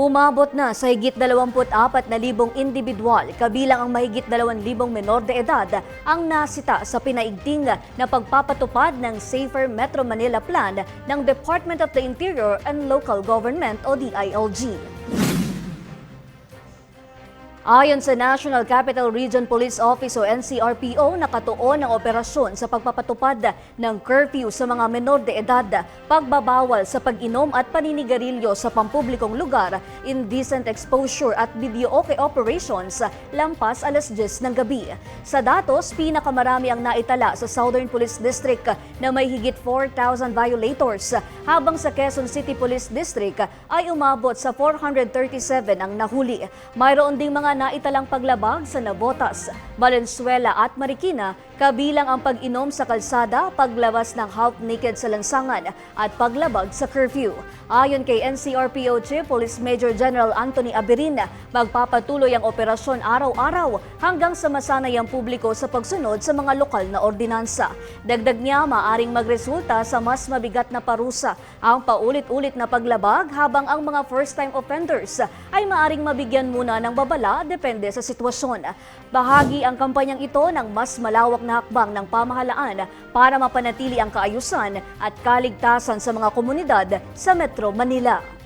Umabot na sa higit 24,000 individual, kabilang ang mahigit 2,000 menor de edad ang nasita sa pinaigting na pagpapatupad ng Safer Metro Manila Plan ng Department of the Interior and Local Government o DILG. Ayon sa National Capital Region Police Office o NCRPO, nakatuon ang operasyon sa pagpapatupad ng curfew sa mga menor de edad, pagbabawal sa pag-inom at paninigarilyo sa pampublikong lugar, indecent exposure at videoke operations lampas alas 10 ng gabi. Sa datos, pinakamarami ang naitala sa Southern Police District na may higit 4,000 violators, habang sa Quezon City Police District ay umabot sa 437 ang nahuli. Mayroon ding mga naitalang paglabag sa Navotas, Valenzuela at Marikina, kabilang ang pag-inom sa kalsada, paglabas ng half-naked sa lansangan at paglabag sa curfew. Ayon kay NCRPO Chief Police Major General Anthony Aberin, magpapatuloy ang operasyon araw-araw hanggang sa masanay ang publiko sa pagsunod sa mga lokal na ordinansa. Dagdag niya, maaring magresulta sa mas mabigat na parusa ang paulit-ulit na paglabag, habang ang mga first-time offenders ay maaring mabigyan muna ng babala depende sa sitwasyon. Bahagi ang kampanyang ito ng mas malawak na hakbang ng pamahalaan para mapanatili ang kaayusan at kaligtasan sa mga komunidad sa Metro Manila.